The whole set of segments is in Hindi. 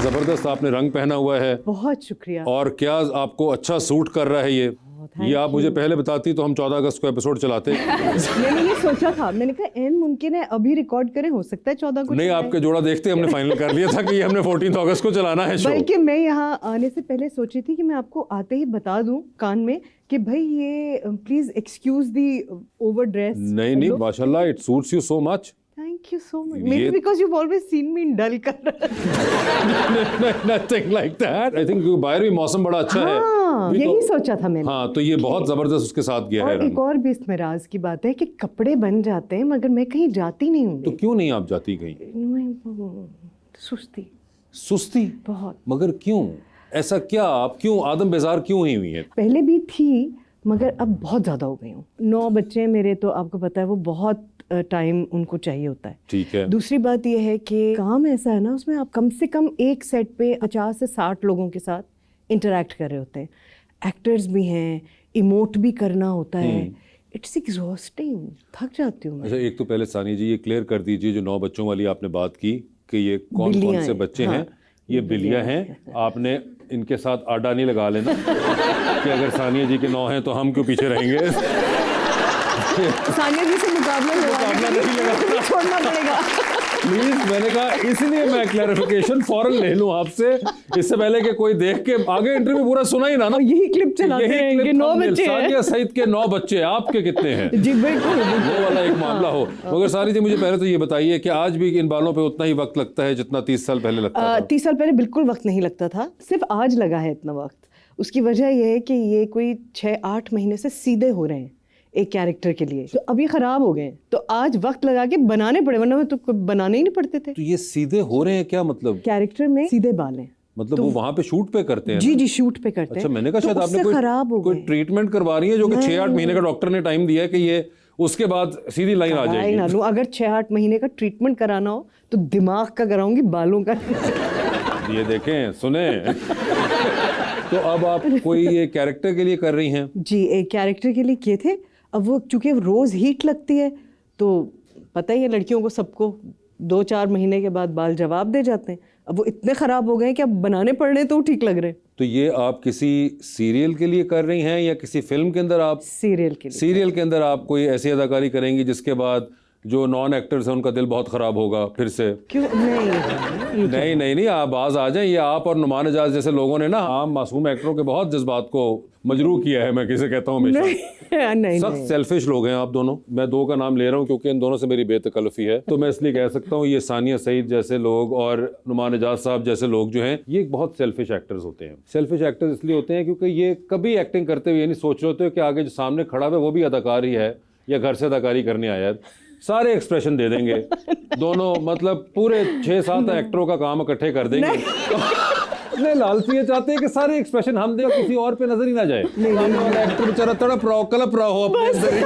जबरदस्त आपने रंग पहना हुआ है। बहुत शुक्रिया। और क्या आपको अच्छा सूट कर रहा है ये आप मुझे पहले बताती तो हम 14 अगस्त को एपिसोड चलाते। मैंने ये सोचा था, मैंने कहा एन मुमकिन है अभी रिकॉर्ड करें, हो सकता है 14 को नहीं, आपके जोड़ा देखते हमने फाइनल कर लिया था कि ये हमने 14 अगस्त को चलाना है शो। बल्कि मैं यहाँ आने से पहले सोची थी कि मैं आपको आते ही बता दूं कान में कि भाई ये please excuse the over dress. नहीं माशाल्लाह, it suits you so much. Thank you so much. Maybe because you've always seen me in dull color. Nothing like that. I think बाहर भी मौसम बड़ा अच्छा है। यही सोचा था मैंने। हाँ, तो ये बहुत जबरदस्त उसके साथ गया है। और एक और भी इसमें राज की बात है कि कपड़े बन जाते हैं मगर मैं कहीं जाती नहीं हूँ। तो क्यों नहीं आप जाती कहीं? सुस्ती बहुत। मगर क्यों ऐसा, क्या आप क्यों आदम बेजार क्यों हुई है? पहले भी थी मगर अब बहुत ज्यादा हो गई हूँ। 9 बच्चे हैं मेरे, तो आपको पता है वो बहुत टाइम उनको चाहिए होता है। ठीक है। दूसरी बात यह है कि काम ऐसा है ना, उसमें आप कम से कम एक सेट पे 50 से 60 लोगों के साथ इंटरैक्ट कर रहे होते हैं। एक्टर्स भी हैं, इमोट भी करना होता है। इट्स एग्जॉस्टिंग, थक जाती हूँ मैं। अच्छा, एक तो पहले सानिया जी ये क्लियर कर दीजिए, जो 9 बच्चों वाली आपने बात की कि ये कौन कौन से बच्चे हैं? ये बिल्लियाँ हैं। आपने इनके साथ आडा नहीं लगा लेना कि अगर सानिया जी के 9 हैं तो हम क्यों पीछे रहेंगे। सानिया जी से मुकाबला नहीं लगा, छोड़ना पड़ेगा प्लीज। मैंने कहा इसलिए मैं क्लैरिफिकेशन फौरन ले लूं आपसे, इससे पहले कि कोई देख के आगे इंटरव्यू पूरा सुना ही ना यही क्लिप चलाते हैं कि 9 बच्चे सानिया सईद के 9 बच्चे, आपके कितने हैं? जी बिल्कुल, वो वाला एक मामला हो। मगर सारी जी मुझे पहले तो ये बताइए कि आज भी इन बालों पे उतना ही वक्त लगता है जितना 30 साल पहले लगता था? 30 साल पहले बिल्कुल वक्त नहीं लगता था, सिर्फ आज लगा है इतना वक्त। उसकी वजह यह है कि ये कोई 6-8 महीने से सीधे हो रहे हैं एक कैरेक्टर के लिए, तो अभी खराब हो गए, तो आज वक्त लगा के बनाने पड़े, वरना तो बनाने ही नहीं पड़ते थे। तो ये सीधे हो रहे हैं क्या मतलब? कैरेक्टर में सीधे बाल हैं, मतलब वो वहाँ पे शूट पे करते हैं? जी शूट पे करते हैं। अच्छा, मैंने कहा शायद आपने कोई ट्रीटमेंट करवा रही है जो कि 6-8 महीने का डॉक्टर ने टाइम दिया है कि ये उसके बाद सीधी लाइन आ जाएगी। अगर 6-8 महीने का ट्रीटमेंट कराना हो तो दिमाग का कराऊंगी, बालों का। ये देखें, सुने। तो अब आप कोई ये कैरेक्टर के लिए कर रही हैं? जी, एक कैरेक्टर के लिए किए थे। अब वो चूंकि रोज हीट लगती है तो पता ही है लड़कियों को, सबको 2-4 महीने के बाद बाल जवाब दे जाते हैं। अब वो इतने खराब हो गए कि अब बनाने पड़ रहे तो ठीक लग रहे। तो ये आप किसी सीरियल के लिए कर रही हैं या किसी फिल्म के अंदर? आप सीरियल के लिए। सीरियल के अंदर आप कोई ऐसी अदाकारी करेंगी जिसके बाद जो नॉन एक्टर्स हैं उनका दिल बहुत खराब होगा फिर से? क्यों? नहीं, आप बाज आ जाएं। ये आप और नुमान एजाज जैसे लोगों ने ना आम मासूम एक्टरों के बहुत जज्बात को मजरूह किया है, मैं किसे कहता हूँ हमेशा। नहीं, सख्त सेल्फिश लोग हैं आप दोनों। मैं 2 का नाम ले रहा हूँ क्योंकि इन दोनों से मेरी बेतकल्लुफी है, तो मैं इसलिए कह सकता हूँ ये सानिया सईद जैसे लोग और नुमान एजाज साहब जैसे लोग जो हैं ये बहुत सेल्फिश एक्टर्स होते हैं। सेल्फिश एक्टर्स इसलिए होते हैं क्योंकि ये कभी एक्टिंग करते हुए ये नहीं सोच रहे होते कि आगे जो सामने खड़ा है वो भी अदाकार ही है या घर से अदाकारी करने आया है। सारे एक्सप्रेशन दे देंगे दोनों, मतलब पूरे 6-7 एक्टरों का काम इकट्ठे कर देंगे। इतने लालची चाहते हैं कि सारे एक्सप्रेशन हम दें, किसी और पे नजर ही ना जाए। एक्टर बेचारा तड़प रहा हो, कलप रहा हो अपने अंदर ही।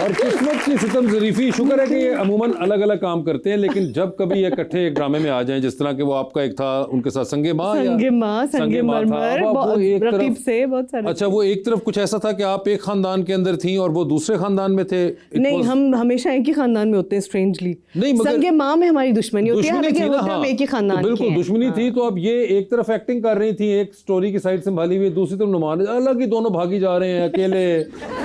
और किस्मत की सितम ज़रीफ़ी, शुक्र है कि ये अमूमन अलग अलग काम करते हैं, लेकिन जब कभी ये इकट्ठे एक ड्रामे में आ जाएं, जिस तरह के वो आपका एक था उनके साथ संगे माँ था, रकीब से बहुत सारे। अच्छा, वो एक तरफ कुछ ऐसा था कि आप एक खानदान के अंदर थी और वो दूसरे खानदान में थे? नहीं, हम हमेशा एक ही खानदान में होते हैं स्ट्रेंजली। नहीं, मगर संगे माँ में हमारी दुश्मनी होती है, हम एक ही खानदान, बिल्कुल दुश्मनी थी। तो अब ये एक तरफ एक्टिंग कर रही थी, एक स्टोरी की साइड संभाली हुई, दूसरी तरफ नुमान, अलग ही दोनों भागी जा रहे हैं, अकेले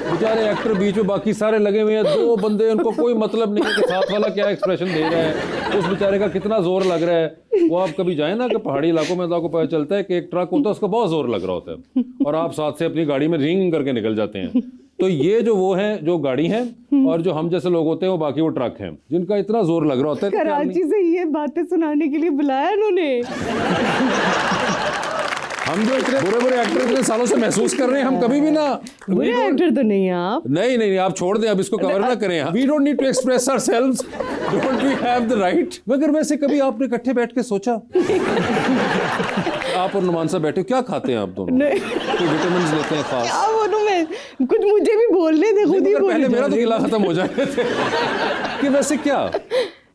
बेचारे एक्टर बीच में, बाकी सारे लगे हुए हैं। 2 बंदे, उनको कोई मतलब नहीं है कि साथ वाला क्या एक्सप्रेशन दे रहा है, उस बेचारे का कितना जोर लग रहा है। वो आप कभी जाए ना कि पहाड़ी इलाकों में तो आपको पता चलता है कि एक ट्रक होता है उसका बहुत जोर लग रहा होता है और आप साथ से अपनी गाड़ी में रिंग करके निकल जाते हैं। तो ये जो वो हैं जो गाड़ी हैं और जो हम जैसे लोग होते हैं वो बाकी वो ट्रक हैं जिनका इतना जोर लग रहा होता है। कराची से ये बातें सुनाने के लिए बुलाया उन्होंने। हम जो इतने बुरे एक्टर इतने सालों से महसूस कर रहे हैं, हम कभी भी ना बुरे एक्टर तो नहीं आप। नहीं, आप छोड़ दें, अब इसको कवर ना करें। We don't need to express ourselves, don't we have the right. मगर वैसे कभी आपने इकट्ठे बैठ के सोचा? आप और नुमान साहब बैठे, क्या खाते हैं आप दोनों? कोई विटामिन लेते हैं खास? क्या बोलूं मैं, कुछ मुझे भी बोलने दे, खुद ही पहले मेरा तो गिला खत्म हो जाए थे कि वैसे क्या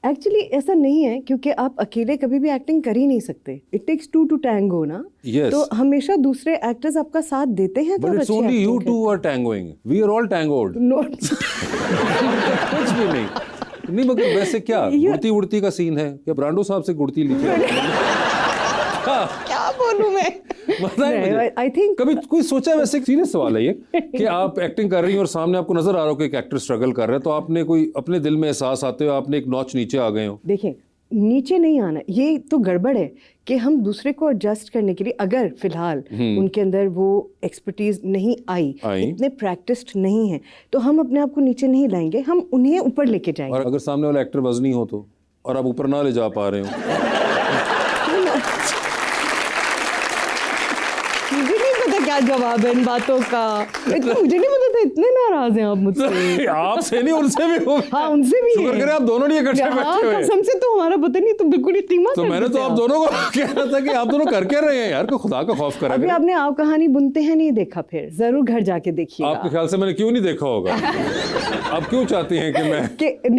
एक्चुअली ऐसा नहीं है, क्योंकि आप अकेले कभी भी एक्टिंग कर ही नहीं सकते। इट टेक्स 2 to tango ना। yes. तो हमेशा दूसरे एक्टर्स आपका साथ देते हैं। But it's only you two are tangoing. We are all tangoed. Not कुछ भी नहीं। नहीं मगर वैसे क्या गुड़ती उड़ती का सीन है क्या? ब्रांडो साहब से गुड़ती लीजिए। क्या बोलूं मैं? आई थिंक कभी कोई सोचा है, वैसे सीरियस सवाल है ये, कि आप एक्टिंग कर रही हैं और सामने आपको नजर आ रहा हो कि एक एक्टर स्ट्रगल कर रहा है, तो आपने कोई अपने दिल में एहसास आते हो आपने एक नॉच नीचे आ गए हो? देखिए, नीचे नहीं आना, ये तो गड़बड़ है कि हम दूसरे को एडजस्ट करने के लिए अगर फिलहाल उनके अंदर वो एक्सपर्टीज नहीं आई, इतने प्रैक्टिस्ड नहीं है, तो हम अपने आप को नीचे नहीं लाएंगे, हम उन्हें ऊपर लेके जाएंगे। और अगर सामने वाला एक्टर वजनी हो तो, और आप ऊपर ना ले जा पा रहे हो? मुझे नहीं पता क्या जवाब है इन बातों का, मुझे नहीं पता था इतने नाराज हैं आप मुझसे। आपसे नहीं, उनसे भी हो। हाँ, उनसे भी शुक्र करें आप दोनों नहीं इकट्ठे बैठे हुए। कसम से तो हमारा पता नहीं, तो बिल्कुल ही कीमा तो मैंने तो आप दोनों को कहना था कि आप दोनों कर क्या रहे हैं यार, को खुदा का खौफ करा। अभी आपने आप कहानी बुनते हैं नहीं देखा, फिर जरूर घर जाके देखिएगा। आपके ख्याल से मैंने क्यों नहीं देखा होगा? आप क्यों चाहती हैं कि मैं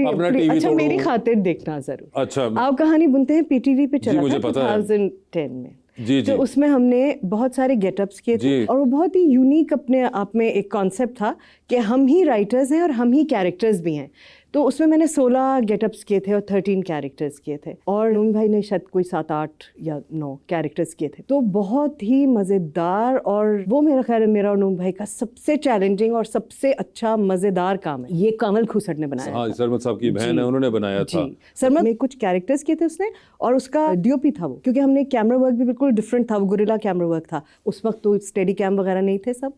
अपना टीवी अच्छा, मेरी खातिर देखना जरूर। अच्छा, आप कहानी बुनते हैं पीटीवी पे चला मुझे था पता है। 2010 में। जी तो उसमें हमने बहुत सारे गेटअप्स किए थे और वो बहुत ही यूनिक अपने आप में एक कॉन्सेप्ट था कि हम ही राइटर्स हैं और हम ही कैरेक्टर्स भी हैं। तो उसमें मैंने 16 गेटअप्स किए थे और 13 कैरेक्टर्स किए थे, और नूमी भाई ने शायद कोई 7-8 या 9 कैरेक्टर्स किए थे। तो बहुत ही मज़ेदार, और वो मेरा ख्याल है मेरा और नूमी भाई का सबसे चैलेंजिंग और सबसे अच्छा मज़ेदार काम है। ये कमल खूसट ने बनाया। हाँ, सरमद साहब की बहन है, उन्होंने बनाया था। सरमद में कुछ कैरेक्टर्स किए थे उसने, और उसका डीओपी था वो, क्योंकि हमने कैमरा वर्क भी बिल्कुल डिफरेंट था, वो गुरिल्ला कैमरा वर्क था। उस वक्त तो स्टेडी कैम वगैरह नहीं थे सब,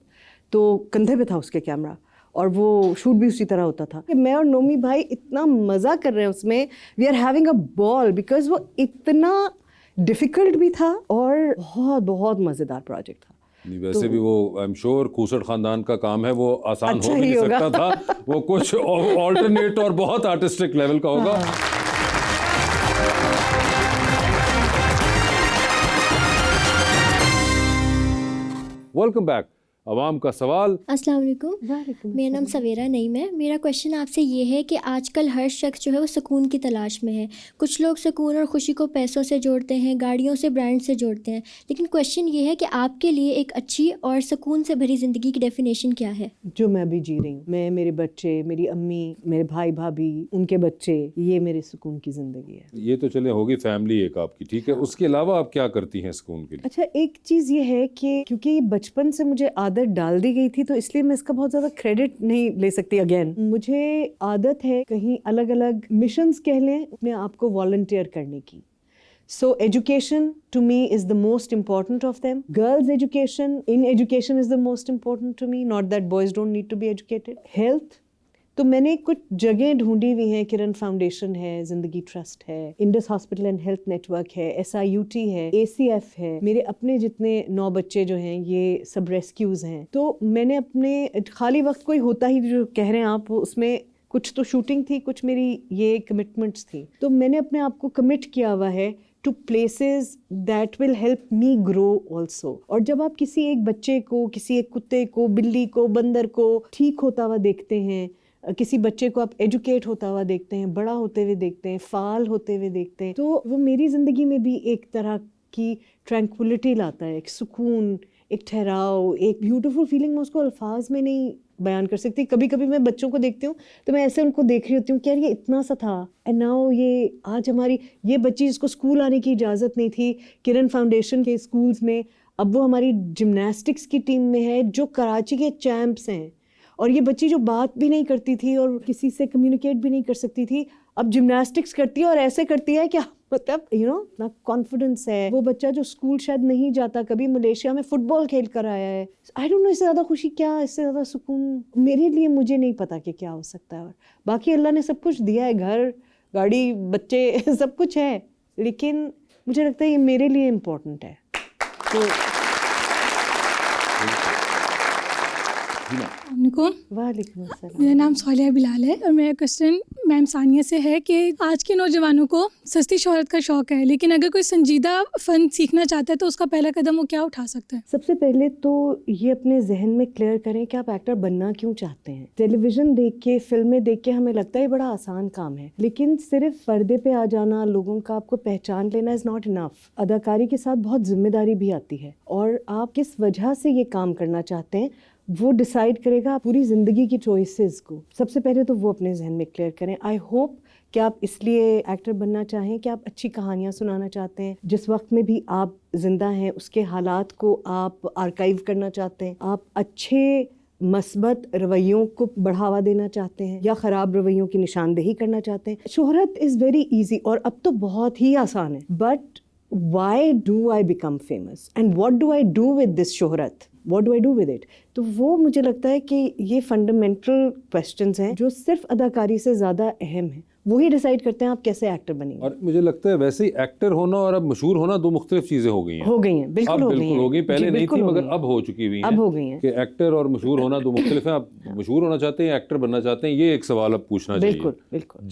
तो कंधे पे था उसके कैमरा, और वो शूट भी उसी तरह होता था। मैं और नोमी भाई इतना मज़ा कर रहे हैं उसमें, we are having a ball, because वो इतना डिफ़िकल्ट भी था और बहुत बहुत मज़ेदार प्रोजेक्ट था। नहीं, वैसे भी वो आई एम श्योर खूसट खानदान का काम है, वो आसान हो भी नहीं सकता था, वो कुछ ऑल्टरनेट और बहुत आर्टिस्टिक लेवल का होगा। Welcome back. अवाम का सवाल। अस्सलाम वालेकुम। मेरा नाम सवेरा नईम है। मेरा क्वेश्चन आपसे ये है कि आजकल हर शख्स जो है वो सुकून की तलाश में है। कुछ लोग सुकून और खुशी को पैसों से जोड़ते हैं, गाड़ियों से, ब्रांड से जोड़ते हैं, लेकिन क्वेश्चन ये है कि आपके लिए एक अच्छी और सुकून से भरी ज़िंदगी की डेफिनेशन क्या है? जो मैं अभी जी रही हूँ, मैं, मेरे बच्चे, मेरी अम्मी, मेरे भाई भाभी, उनके बच्चे, ये मेरे सुकून की ज़िंदगी है। ये तो चले होगी फैमिली एक आपकी, ठीक है, उसके अलावा आप क्या करती हैं सुकून के लिए? अच्छा, एक चीज़ ये है कि क्योंकि बचपन से मुझे आदत डाल दी गई थी, तो इसलिए मैं इसका बहुत ज़्यादा क्रेडिट नहीं ले सकती। अगेन, मुझे आदत है कहीं अलग अलग मिशंस कह लें अपने आप को वॉलंटियर करने की। So education to me is the most important of them. Girls' education, in education is the most important to me. Not that boys don't need to be educated. Health. तो मैंने कुछ जगह ढूंढी हुई हैं, किरण फाउंडेशन है, जिंदगी ट्रस्ट है, Indus hospital and health network है, SIUT है, ACF है, मेरे अपने जितने 9 बच्चे जो हैं ये सब रेस्क्यूज हैं। तो मैंने अपने खाली वक्त कोई होता ही जो कह रहे हैं आप, उसमें कुछ तो शूटिंग थी, कुछ मेरी ये कमिटमेंट्स थी, तो मैंने अपने आप को कमिट किया हुआ है to places that will help me grow also. और जब आप किसी एक बच्चे को, किसी एक कुत्ते को, बिल्ली को, बंदर को ठीक होता हुआ देखते हैं, किसी बच्चे को आप एजुकेट होता हुआ देखते हैं, बड़ा होते हुए देखते हैं, फाल होते हुए देखते हैं, तो वो मेरी ज़िंदगी में भी एक तरह की ट्रैंक्विलिटी लाता है, एक सुकून, एक ठहराव, एक ब्यूटीफुल फीलिंग। मैं उसको अल्फाज में नहीं बयान कर सकती। कभी कभी मैं बच्चों को देखती हूँ तो मैं ऐसे उनको देख रही होती हूँ कि यार ये इतना सा था, एंड नाउ ये आज हमारी ये बच्ची जिसको स्कूल आने की इजाज़त नहीं थी किरण फाउंडेशन के स्कूल्स में, अब वो हमारी जिम्नास्टिक्स की टीम में है जो कराची के चैम्प्स हैं। और ये बच्ची जो बात भी नहीं करती थी और किसी से कम्युनिकेट भी नहीं कर सकती थी, अब जिम्नास्टिक्स करती है और ऐसे करती है कि मतलब ना कॉन्फिडेंस है। वो बच्चा जो स्कूल शायद नहीं जाता, कभी मलेशिया में फुटबॉल खेल कर आया है। आई डोंट नो, इससे ज़्यादा खुशी क्या, इससे ज़्यादा सुकून मेरे लिए मुझे नहीं पता कि क्या हो सकता है। और बाकी अल्लाह ने सब कुछ दिया है, घर, गाड़ी, बच्चे, सब कुछ है, लेकिन मुझे लगता है ये मेरे लिए इम्पोर्टेंट है। तो वालेकुम अस्सलाम। मेरा नाम सोलिया बिलाल है और मेरा क्वेश्चन मैम सानिया से है कि आज के नौजवानों को सस्ती शोहरत का शौक है, लेकिन अगर कोई संजीदा फ़न सीखना चाहता है तो उसका पहला कदम वो क्या उठा सकता है? सबसे पहले तो ये अपने जहन में क्लियर करें कि आप एक्टर बनना क्यों चाहते हैं। टेलीविज़न देख के, फिल्में देख के हमें लगता है बड़ा आसान काम है, लेकिन सिर्फ पर्दे पे आ जाना, लोगों का आपको पहचान लेना इज़ नॉट इनफ। अदाकारी के साथ बहुत जिम्मेदारी भी आती है, और आप किस वजह से ये काम करना चाहते हैं वो डिसाइड करेगा पूरी ज़िंदगी की चॉइसेस को। सबसे पहले तो वो अपने जहन में क्लियर करें। आई होप कि आप इसलिए एक्टर बनना चाहें कि आप अच्छी कहानियाँ सुनाना चाहते हैं, जिस वक्त में भी आप जिंदा हैं उसके हालात को आप आर्काइव करना चाहते हैं, आप अच्छे मस्बत रवैयों को बढ़ावा देना चाहते हैं या ख़राब रवैयों की निशानदेही करना चाहते हैं। शोहरत इज़ वेरी इजी और अब तो बहुत ही आसान है, but why do I become famous and what do I do with this शोहरत, what do I do with it. तो वो मुझे लगता है कि ये फंडामेंटल क्वेश्चंस हैं जो सिर्फ अदाकारी से ज़्यादा अहम हैं, वही डिसाइड करते हैं आप कैसे एक्टर बनेंगे। और मुझे लगता है वैसे ही एक्टर होना और अब मशहूर होना दो मुख्तलिफ चीज़ें हो गई हैं। हो गई हैं, बिल्कुल अब हो गई बिल्कुल हैं। हो गई, पहले जी, नहीं बिल्कुल थी हो मगर गई हैं। अब हो चुकी हुई हैं। अब हो गई हैं। कि एक्टर और मशहूर होना दो मुख्तलिफ हैं। आप मशहूर होना चाहते हैं, एक्टर बनना चाहते हैं, ये एक सवाल अब पूछना चाहिए। बिल्कुल बिल्कुल। जी।